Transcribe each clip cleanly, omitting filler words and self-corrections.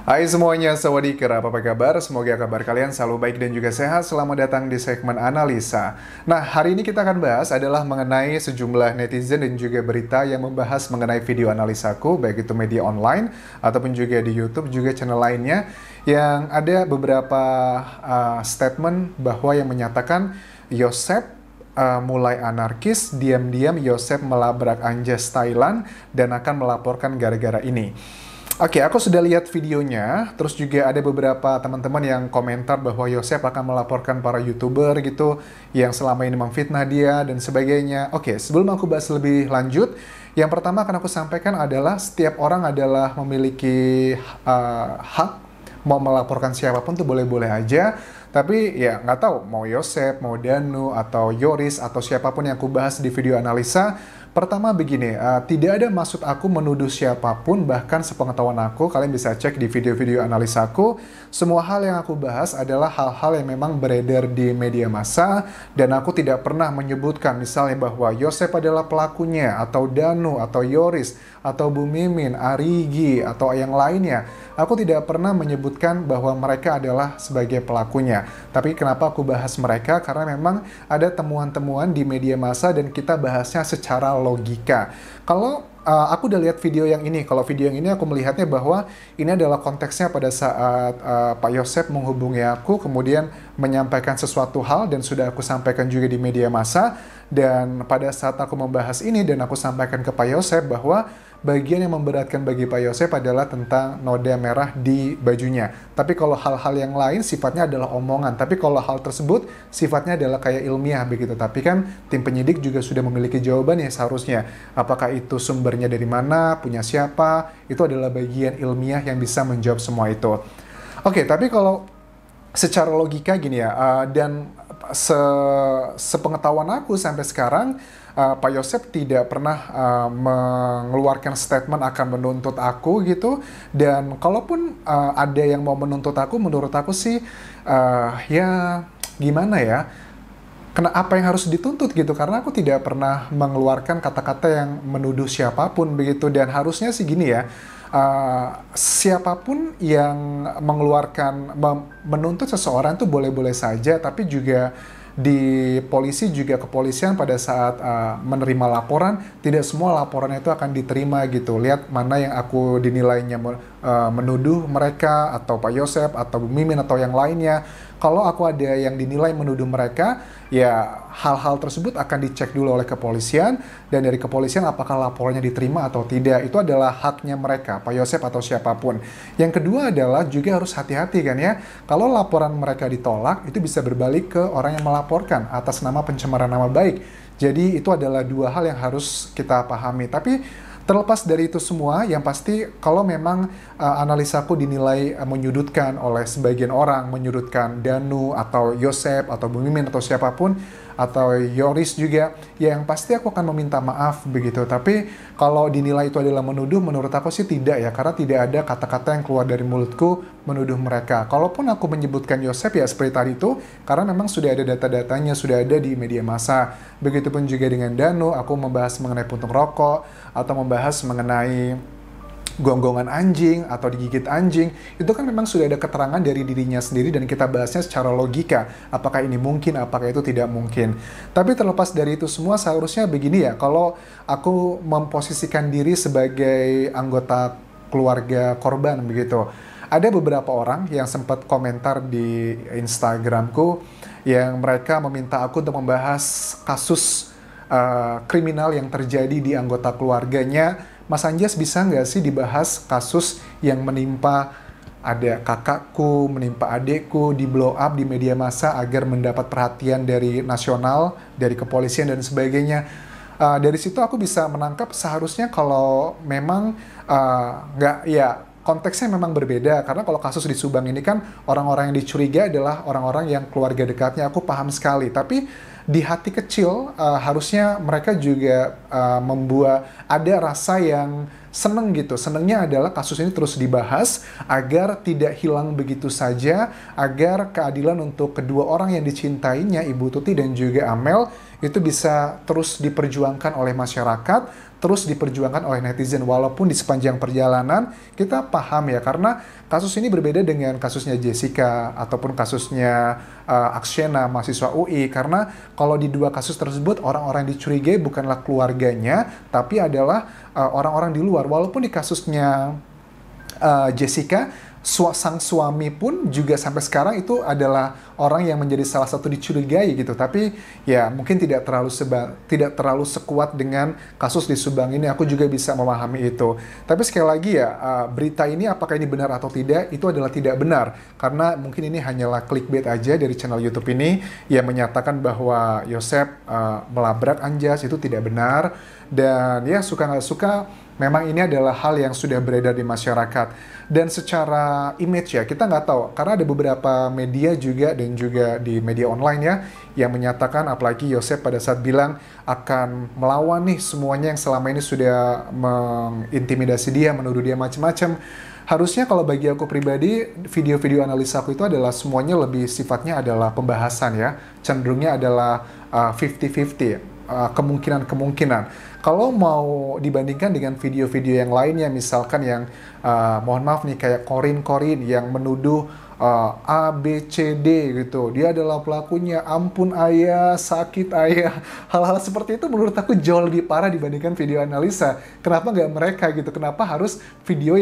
Hai semuanya, sawadikir, apa kabar? Semoga kabar kalian selalu baik dan juga sehat. Selamat datang di segmen analisa. Nah, hari ini kita akan bahas adalah mengenai sejumlah netizen dan juga berita yang membahas mengenai video analisaku, baik itu media online ataupun juga di YouTube, juga channel lainnya, yang ada beberapa statement bahwa yang menyatakan Yosep mulai anarkis, diam-diam Yosep melabrak Anjas Thailand dan akan melaporkan gara-gara ini. Oke, aku sudah lihat videonya, terus juga ada beberapa teman-teman yang komentar bahwa Yosep akan melaporkan para YouTuber gitu, yang selama ini memfitnah dia dan sebagainya. Oke, sebelum aku bahas lebih lanjut, yang pertama akan aku sampaikan adalah setiap orang adalah memiliki hak mau melaporkan siapapun tuh boleh-boleh aja. Tapi ya nggak tahu mau Yosep, mau Danu, atau Yoris, atau siapapun yang aku bahas di video analisa. Pertama begini, tidak ada maksud aku menuduh siapapun, bahkan sepengetahuan aku, kalian bisa cek di video-video analisaku, semua hal yang aku bahas adalah hal-hal yang memang beredar di media massa, dan aku tidak pernah menyebutkan misalnya bahwa Yosep adalah pelakunya, atau Danu, atau Yoris, atau Bu Mimin, Arigi, atau yang lainnya. Aku tidak pernah menyebutkan bahwa mereka adalah sebagai pelakunya. Tapi kenapa aku bahas mereka? Karena memang ada temuan-temuan di media massa dan kita bahasnya secara logika. Kalau aku udah lihat video yang ini, kalau video yang ini aku melihatnya bahwa ini adalah konteksnya pada saat Pak Yosep menghubungi aku, kemudian menyampaikan sesuatu hal dan sudah aku sampaikan juga di media massa. Dan pada saat aku membahas ini dan aku sampaikan ke Pak Yosep bahwa bagian yang memberatkan bagi Pak Yosep adalah tentang noda merah di bajunya. Tapi kalau hal-hal yang lain sifatnya adalah omongan. Tapi kalau hal tersebut sifatnya adalah kayak ilmiah begitu. Tapi kan tim penyidik juga sudah memiliki jawaban ya seharusnya. Apakah itu sumbernya dari mana, punya siapa, itu adalah bagian ilmiah yang bisa menjawab semua itu. Oke, tapi kalau secara logika gini ya, dan sepengetahuan aku sampai sekarang, Pak Yosep tidak pernah mengeluarkan statement akan menuntut aku gitu. Dan kalaupun ada yang mau menuntut aku, menurut aku sih ya gimana ya, apa yang harus dituntut gitu, karena aku tidak pernah mengeluarkan kata-kata yang menuduh siapapun begitu. Dan harusnya sih gini ya, siapapun yang mengeluarkan menuntut seseorang itu boleh-boleh saja, tapi juga di polisi juga kepolisian pada saat menerima laporan, tidak semua laporan itu akan diterima gitu. Lihat mana yang aku dinilainya menuduh mereka atau Pak Yosep atau Bu Mimin atau yang lainnya. Kalau aku ada yang dinilai menuduh mereka, ya hal-hal tersebut akan dicek dulu oleh kepolisian, dan dari kepolisian apakah laporannya diterima atau tidak. Itu adalah haknya mereka, Pak Yosep atau siapapun. Yang kedua adalah juga harus hati-hati kan ya, kalau laporan mereka ditolak, itu bisa berbalik ke orang yang melaporkan atas nama pencemaran nama baik. Jadi itu adalah dua hal yang harus kita pahami. Tapi terlepas dari itu semua, yang pasti kalau memang analisaku dinilai menyudutkan oleh sebagian orang, menyudutkan Danu atau Yosep atau Bu Mimin atau siapapun, atau Yoris juga, ya yang pasti aku akan meminta maaf begitu. Tapi kalau dinilai itu adalah menuduh, menurut aku sih tidak ya, karena tidak ada kata-kata yang keluar dari mulutku menuduh mereka. Kalaupun aku menyebutkan Yosep ya seperti tadi itu, karena memang sudah ada data-datanya, sudah ada di media massa. Begitupun juga dengan Danu, aku membahas mengenai puntung rokok, atau membahas mengenai gonggongan anjing atau digigit anjing, itu kan memang sudah ada keterangan dari dirinya sendiri dan kita bahasnya secara logika, apakah ini mungkin, apakah itu tidak mungkin. Tapi terlepas dari itu semua, seharusnya begini ya, kalau aku memposisikan diri sebagai anggota keluarga korban begitu, ada beberapa orang yang sempat komentar di Instagramku yang mereka meminta aku untuk membahas kasus kriminal yang terjadi di anggota keluarganya. Mas Anjas, bisa nggak sih dibahas kasus yang menimpa ada kakakku, menimpa adekku, di blow up di media massa agar mendapat perhatian dari nasional, dari kepolisian dan sebagainya. Dari situ aku bisa menangkap seharusnya kalau memang nggak ya, konteksnya memang berbeda, karena kalau kasus di Subang ini kan orang-orang yang dicuriga adalah orang-orang yang keluarga dekatnya, aku paham sekali. Tapi di hati kecil harusnya mereka juga membuat ada rasa yang seneng gitu. Senengnya adalah kasus ini terus dibahas agar tidak hilang begitu saja, agar keadilan untuk kedua orang yang dicintainya, Ibu Tuti dan juga Amel, itu bisa terus diperjuangkan oleh masyarakat, terus diperjuangkan oleh netizen, walaupun di sepanjang perjalanan kita paham ya, karena kasus ini berbeda dengan kasusnya Jessica ataupun kasusnya Akshena, mahasiswa UI, karena kalau di dua kasus tersebut orang-orang yang dicurigai bukanlah keluarganya, tapi adalah orang-orang di luar. Walaupun di kasusnya Jessica, sang suami pun juga sampai sekarang itu adalah orang yang menjadi salah satu dicurigai gitu. Tapi ya mungkin tidak terlalu sekuat dengan kasus di Subang ini. Aku juga bisa memahami itu. Tapi sekali lagi ya, berita ini apakah ini benar atau tidak, itu adalah tidak benar. Karena mungkin ini hanyalah clickbait aja dari channel YouTube ini yang menyatakan bahwa Yosep melabrak Anjas, itu tidak benar. Dan ya suka nggak suka, memang ini adalah hal yang sudah beredar di masyarakat. Dan secara image ya, kita nggak tahu. Karena ada beberapa media juga, dan juga di media online ya, yang menyatakan, apalagi Yosep pada saat bilang akan melawan nih semuanya yang selama ini sudah mengintimidasi dia, menuduh dia macam-macam. Harusnya kalau bagi aku pribadi, video-video analisa aku itu adalah semuanya lebih sifatnya adalah pembahasan ya. Cenderungnya adalah 50-50. Kemungkinan-kemungkinan. Kalau mau dibandingkan dengan video-video yang lainnya, misalkan yang mohon maaf nih, kayak Korin yang menuduh A, B, C, D gitu, dia adalah pelakunya, ampun ayah, sakit ayah, hal-hal seperti itu menurut aku jauh lebih parah dibandingkan video analisa. Kenapa nggak mereka gitu? Kenapa harus video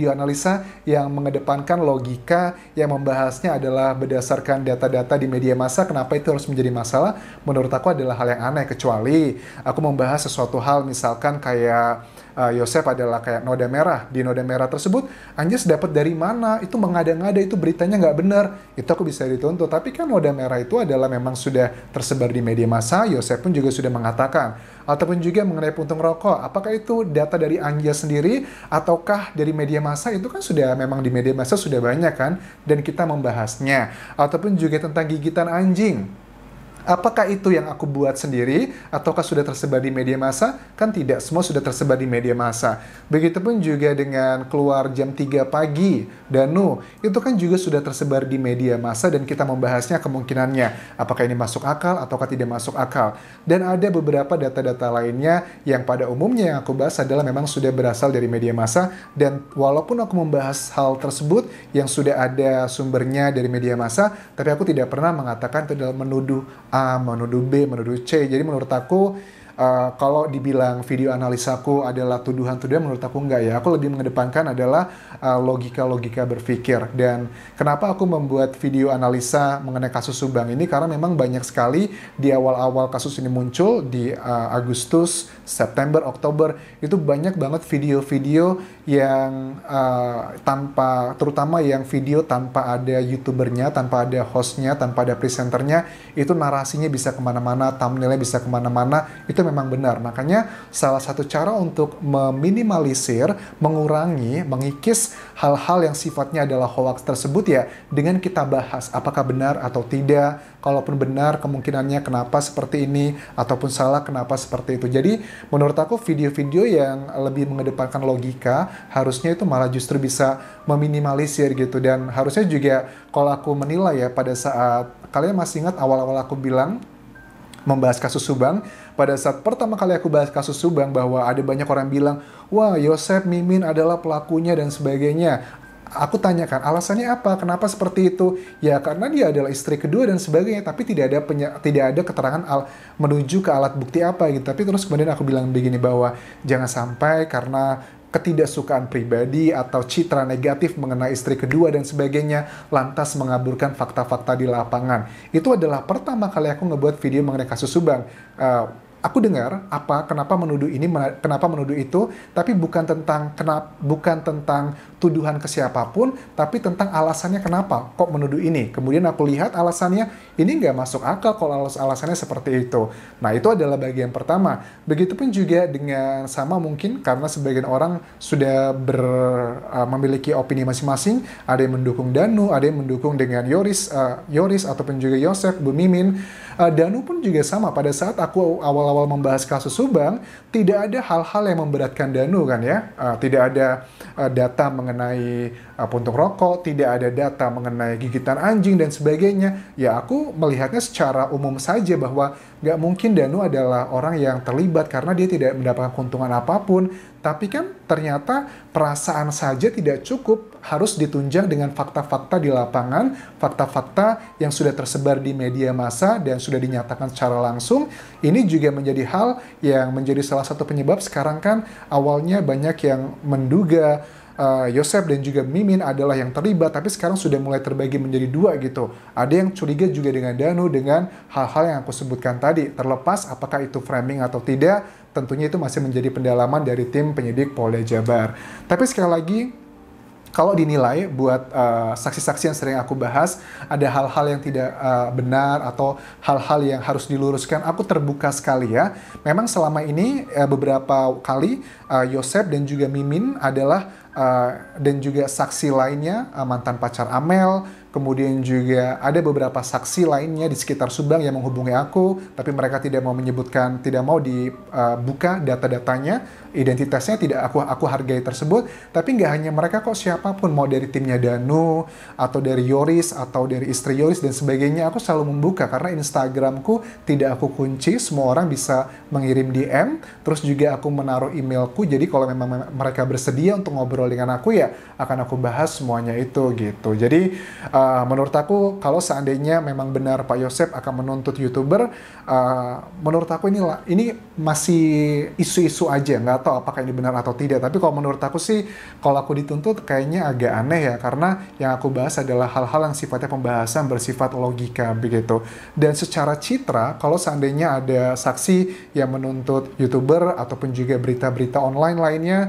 analisa yang mengedepankan logika, yang membahasnya adalah berdasarkan data-data di media massa? Kenapa itu harus menjadi masalah? Menurut aku adalah hal yang aneh, kecuali aku membahas sesuatu hal misalkan kayak Yosep adalah kayak noda merah. Di noda merah tersebut, Anjas dapat dari mana? Itu mengada-ngada, itu beritanya nggak benar. Itu aku bisa dituntut. Tapi kan noda merah itu adalah memang sudah tersebar di media massa. Yosep pun juga sudah mengatakan. Ataupun juga mengenai puntung rokok. Apakah itu data dari Anjas sendiri? Ataukah dari media massa? Itu kan sudah memang di media massa sudah banyak kan? Dan kita membahasnya. Ataupun juga tentang gigitan anjing. Apakah itu yang aku buat sendiri ataukah sudah tersebar di media massa? Kan tidak, semua sudah tersebar di media massa. Begitupun juga dengan keluar jam 3 pagi, Danu, itu kan juga sudah tersebar di media massa dan kita membahasnya kemungkinannya. Apakah ini masuk akal ataukah tidak masuk akal? Dan ada beberapa data-data lainnya yang pada umumnya yang aku bahas adalah memang sudah berasal dari media massa, dan walaupun aku membahas hal tersebut yang sudah ada sumbernya dari media massa, tapi aku tidak pernah mengatakan itu adalah menuduh A, menuduh B, menuduh C. Jadi menurut aku kalau dibilang video analisaku adalah tuduhan-tuduhan, menurut aku enggak ya. Aku lebih mengedepankan adalah logika-logika berpikir. Dan kenapa aku membuat video analisa mengenai kasus Subang ini? Karena memang banyak sekali di awal-awal kasus ini muncul di Agustus, September, Oktober, itu banyak banget video-video yang terutama yang video tanpa ada youtubernya, tanpa ada hostnya, tanpa ada presenternya, itu narasinya bisa kemana-mana, thumbnailnya bisa kemana-mana, itu memang benar. Makanya salah satu cara untuk meminimalisir, mengurangi, mengikis hal-hal yang sifatnya adalah hoax tersebut ya, dengan kita bahas apakah benar atau tidak. Kalaupun benar, kemungkinannya kenapa seperti ini, ataupun salah kenapa seperti itu. Jadi menurut aku video-video yang lebih mengedepankan logika harusnya itu malah justru bisa meminimalisir gitu. Dan harusnya juga kalau aku menilai ya, pada saat kalian masih ingat awal-awal aku bilang membahas kasus Subang, pada saat pertama kali aku bahas kasus Subang bahwa ada banyak orang bilang, wah Yosep Mimin adalah pelakunya dan sebagainya. Aku tanyakan alasannya apa, kenapa seperti itu? Ya karena dia adalah istri kedua dan sebagainya, tapi tidak ada keterangan menuju ke alat bukti apa gitu. Tapi terus kemudian aku bilang begini, bahwa jangan sampai karena ketidaksukaan pribadi atau citra negatif mengenai istri kedua dan sebagainya lantas mengaburkan fakta-fakta di lapangan. Itu adalah pertama kali aku ngebuat video mengenai kasus Subang. Aku dengar kenapa menuduh ini, kenapa menuduh itu, tapi bukan tentang tuduhan ke siapapun, tapi tentang alasannya kenapa kok menuduh ini. Kemudian aku lihat alasannya, ini nggak masuk akal kalau alasannya seperti itu. Nah itu adalah bagian pertama. Begitupun juga dengan sama mungkin karena sebagian orang sudah memiliki opini masing-masing, ada yang mendukung Danu, ada yang mendukung dengan Yoris ataupun juga Yosep, Bu Mimin. Danu pun juga sama, pada saat aku awal-awal membahas kasus Subang, tidak ada hal-hal yang memberatkan Danu kan ya. Tidak ada data mengenai puntung rokok, tidak ada data mengenai gigitan anjing dan sebagainya. Ya aku melihatnya secara umum saja bahwa nggak mungkin Danu adalah orang yang terlibat karena dia tidak mendapatkan keuntungan apapun. Tapi kan ternyata perasaan saja tidak cukup, harus ditunjang dengan fakta-fakta di lapangan, fakta-fakta yang sudah tersebar di media massa dan sudah dinyatakan secara langsung. Ini juga menjadi hal yang menjadi salah satu penyebab sekarang kan awalnya banyak yang menduga Yosep dan juga Mimin adalah yang terlibat, tapi sekarang sudah mulai terbagi menjadi dua gitu. Ada yang curiga juga dengan Danu dengan hal-hal yang aku sebutkan tadi. Terlepas apakah itu framing atau tidak, tentunya itu masih menjadi pendalaman dari tim penyidik Polda Jabar. Tapi sekali lagi, kalau dinilai buat saksi-saksi yang sering aku bahas, ada hal-hal yang tidak benar atau hal-hal yang harus diluruskan, aku terbuka sekali ya. Memang selama ini beberapa kali Yosep dan juga Mimin adalah dan juga saksi lainnya, mantan pacar Amel, kemudian juga ada beberapa saksi lainnya di sekitar Subang yang menghubungi aku, tapi mereka tidak mau menyebutkan, tidak mau dibuka data-datanya, identitasnya tidak aku hargai tersebut. Tapi nggak hanya mereka kok, siapapun, mau dari timnya Danu, atau dari Yoris, atau dari istri Yoris dan sebagainya, aku selalu membuka karena Instagramku tidak aku kunci, semua orang bisa mengirim DM, terus juga aku menaruh emailku, jadi kalau memang mereka bersedia untuk ngobrol dengan aku ya akan aku bahas semuanya itu gitu. Jadi menurut aku kalau seandainya memang benar Pak Yosep akan menuntut YouTuber, menurut aku ini masih isu-isu aja, nggak tahu apakah ini benar atau tidak. Tapi kalau menurut aku sih, kalau aku dituntut kayaknya agak aneh ya, karena yang aku bahas adalah hal-hal yang sifatnya pembahasan bersifat logika begitu. Dan secara citra, kalau seandainya ada saksi yang menuntut YouTuber ataupun juga berita-berita online lainnya,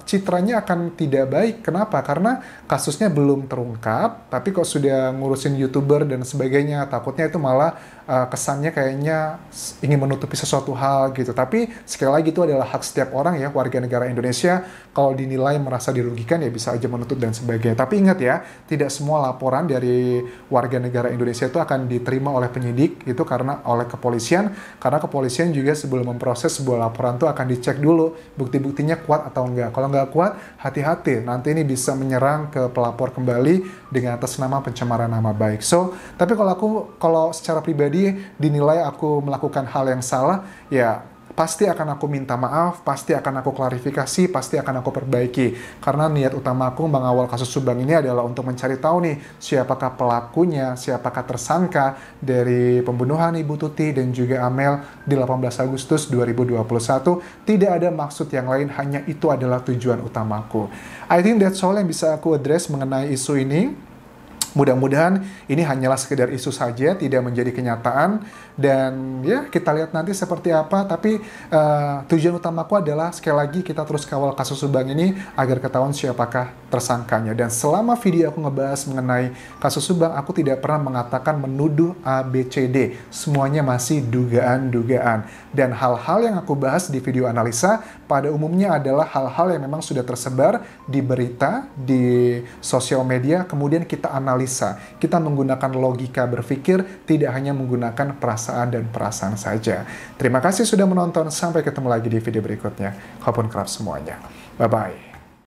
citranya akan tidak baik. Kenapa? Karena kasusnya belum terungkap, tapi kok sudah ngurusin YouTuber dan sebagainya, takutnya itu malah kesannya kayaknya ingin menutupi sesuatu hal gitu. Tapi sekali lagi itu adalah hak setiap orang ya, warga negara Indonesia. Kalau dinilai merasa dirugikan ya bisa aja menuntut dan sebagainya. Tapi ingat ya, tidak semua laporan dari warga negara Indonesia itu akan diterima oleh penyidik, itu karena oleh kepolisian. Karena kepolisian juga sebelum memproses sebuah laporan itu akan dicek dulu bukti-buktinya kuat atau enggak. Kalau nggak kuat, hati-hati, nanti ini bisa menyerang ke pelapor kembali dengan atas nama pencemaran nama baik. So, tapi kalau secara pribadi dinilai aku melakukan hal yang salah, ya pasti akan aku minta maaf, pasti akan aku klarifikasi, pasti akan aku perbaiki. Karena niat utama aku mengawal kasus Subang ini adalah untuk mencari tahu nih, siapakah pelakunya, siapakah tersangka dari pembunuhan Ibu Tuti dan juga Amel di 18 Agustus 2021. Tidak ada maksud yang lain, hanya itu adalah tujuan utamaku. I think that's all yang bisa aku address mengenai isu ini. Mudah-mudahan ini hanyalah sekedar isu saja, tidak menjadi kenyataan. Dan ya kita lihat nanti seperti apa. Tapi tujuan utamaku adalah sekali lagi kita terus kawal kasus Subang ini agar ketahuan siapakah tersangkanya. Dan selama video aku ngebahas mengenai kasus Subang, aku tidak pernah mengatakan menuduh A, B, C, D. Semuanya masih dugaan-dugaan. Dan hal-hal yang aku bahas di video analisa pada umumnya adalah hal-hal yang memang sudah tersebar di berita, di sosial media, kemudian kita analisa. Kita menggunakan logika berpikir, tidak hanya menggunakan perasaan dan perasaan saja. Terima kasih sudah menonton, sampai ketemu lagi di video berikutnya. Kapun kerap semuanya. Bye-bye.